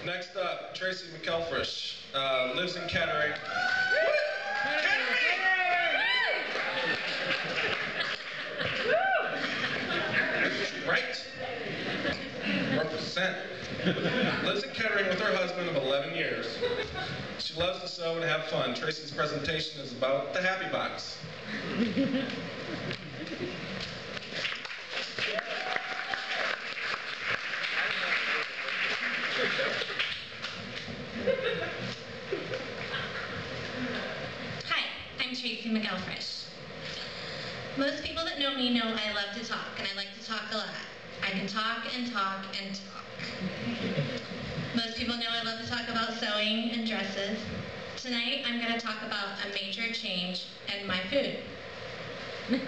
Next up, Tracy McElfresh, lives in Kettering. Right? Represent. Lives in Kettering with her husband of 11 years. She loves to sew and have fun. Tracy's presentation is about the Happy Box. Hi, I'm Tracy McElfresh. Most people that know me know I love to talk, and I like to talk a lot. I can talk and talk and talk. Most people know I love to talk about sewing and dresses. Tonight, I'm going to talk about a major change in my food. This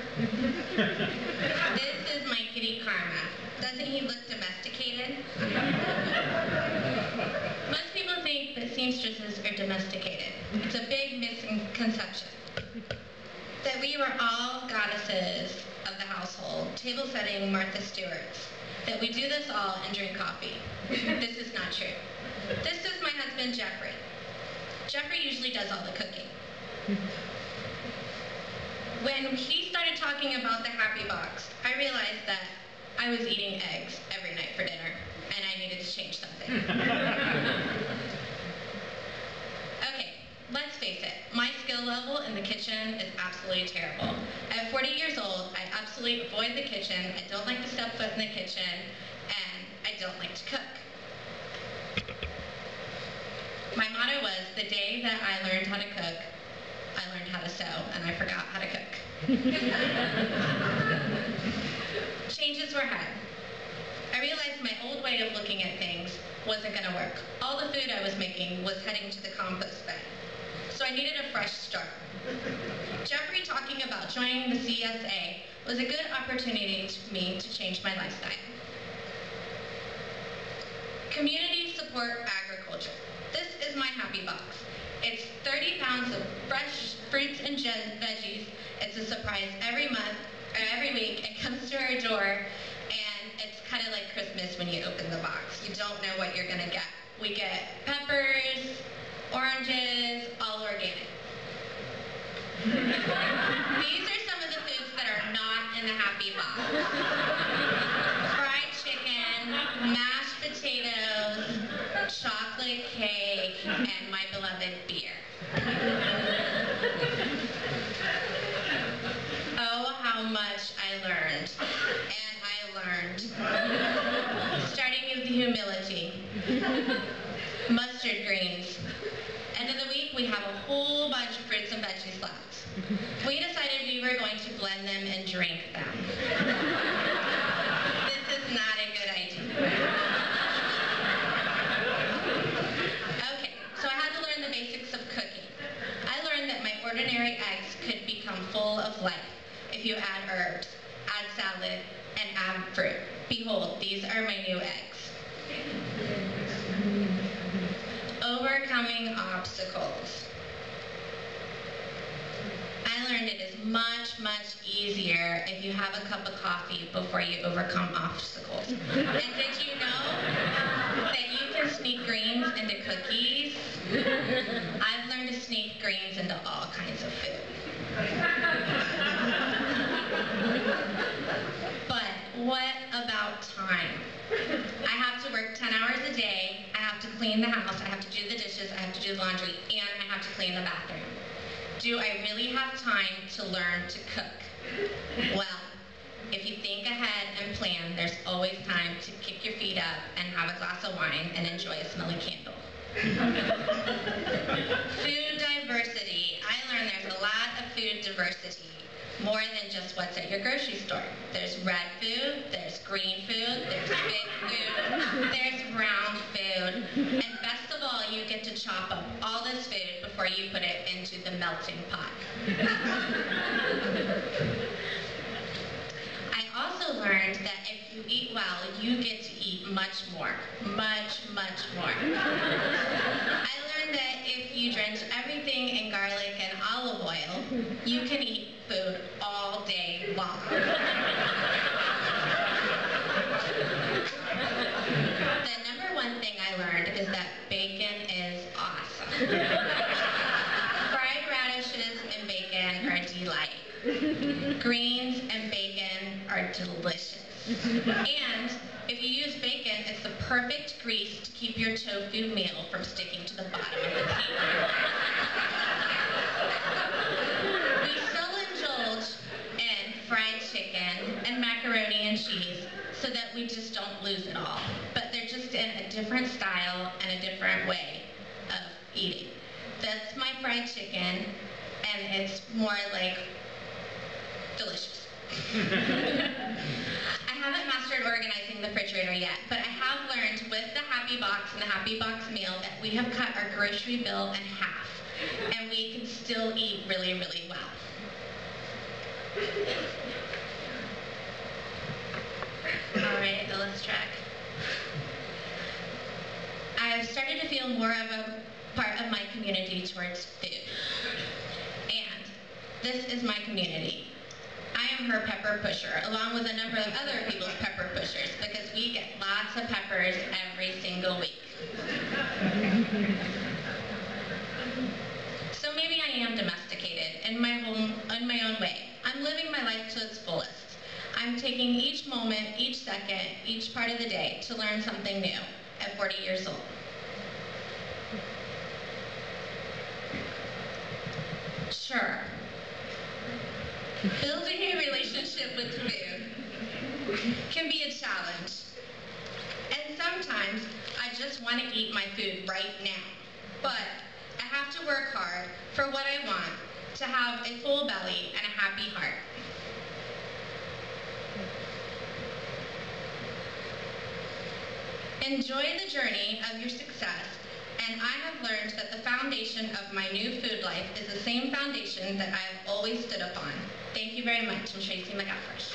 is my kitty Karma. Doesn't he look domesticated? Most people think that seamstresses are domesticated. It's a big misconception. That we were all goddesses of the household, table-setting Martha Stewarts. That we do this all and drink coffee. This is not true. This is my husband, Jeffrey. Jeffrey usually does all the cooking. When he started talking about the Happy Box, I realized that I was eating eggs every night for dinner, and I needed to change something. Okay, let's face it, my skill level in the kitchen is absolutely terrible. At 40 years old, I absolutely avoid the kitchen, I don't like to step foot in the kitchen, and I don't like to cook. My motto was, the day that I learned how to cook, I learned how to sew, and I forgot how to cook. Changes were had. I realized my old way of looking at things wasn't going to work. All the food I was making was heading to the compost bin. So I needed a fresh start. Jeffrey talking about joining the CSA was a good opportunity for me to change my lifestyle. Community support agriculture. This is my Happy Box. It's 30 pounds of fresh fruits and veggies. It's a surprise every month, or every week. It comes to our door, and it's kind of like Christmas when you open the box. You don't know what you're gonna get. We get peppers, oranges, all organic. These are some of the foods that are not in the Happy Box. Fried chicken, mashed potatoes, chocolate cake, and my beloved beer. Oh, how much I learned. And I learned. Starting with humility. Mustard greens. End of the week, we have a whole bunch of fruits and veggies left. We decided we were going to blend them and drink them. This is not a good idea. Okay, so I had to learn the basics of cooking. I learned that my ordinary eggs could become full of life if you add herbs, add salad, and add fruit. Behold, these are my new eggs. Overcoming obstacles. I learned it is much, much easier if you have a cup of coffee before you overcome obstacles. And did you know that you can sneak greens into cookies? I've learned to sneak greens into all kinds of food. But what about time? I have to work 10 hours a day, I have to clean the house, I have to do the dishes, I have to do laundry, and I have to clean the bathroom. Do I really have time to learn to cook? Well, if you think ahead and plan, there's always time to kick your feet up and have a glass of wine and enjoy a smelly candle. Food diversity. I learned there's a lot of food diversity. More than just what's at your grocery store. There's red food, there's green food, there's big food, there's brown food, and best of all, you get to chop up all this food before you put it into the melting pot. I also learned that if you eat well, you get to eat much more. Much, much more. I learned that if you drench everything in garlic and olive oil, you can eat food all day long. The number one thing I learned is that And if you use bacon, it's the perfect grease to keep your tofu meal from sticking to the bottom of the pan. We still indulge in fried chicken and macaroni and cheese so that we just don't lose it all. But they're just in a different style and a different way of eating. That's my fried chicken, and it's more like delicious. I haven't mastered organizing the refrigerator yet, but I have learned with the Happy Box and the Happy Box meal that we have cut our grocery bill in half, and we can still eat really, really well. All right, Illustrac. I've started to feel more of a part of my community towards food. And this is my community. I am her pepper pusher, along with a number of other people's pepper pushers, because we get lots of peppers every single week. So maybe I am domesticated in my own way. I'm living my life to its fullest. I'm taking each moment, each second, each part of the day to learn something new at 40 years old. Sure. Building a relationship with food can be a challenge. And sometimes I just want to eat my food right now. But I have to work hard for what I want, to have a full belly and a happy heart. Enjoy the journey of your success, and I have learned that the foundation of my new food life is the same foundation that I have always stood upon. Thank you very much. I'm Tracy McElfresh.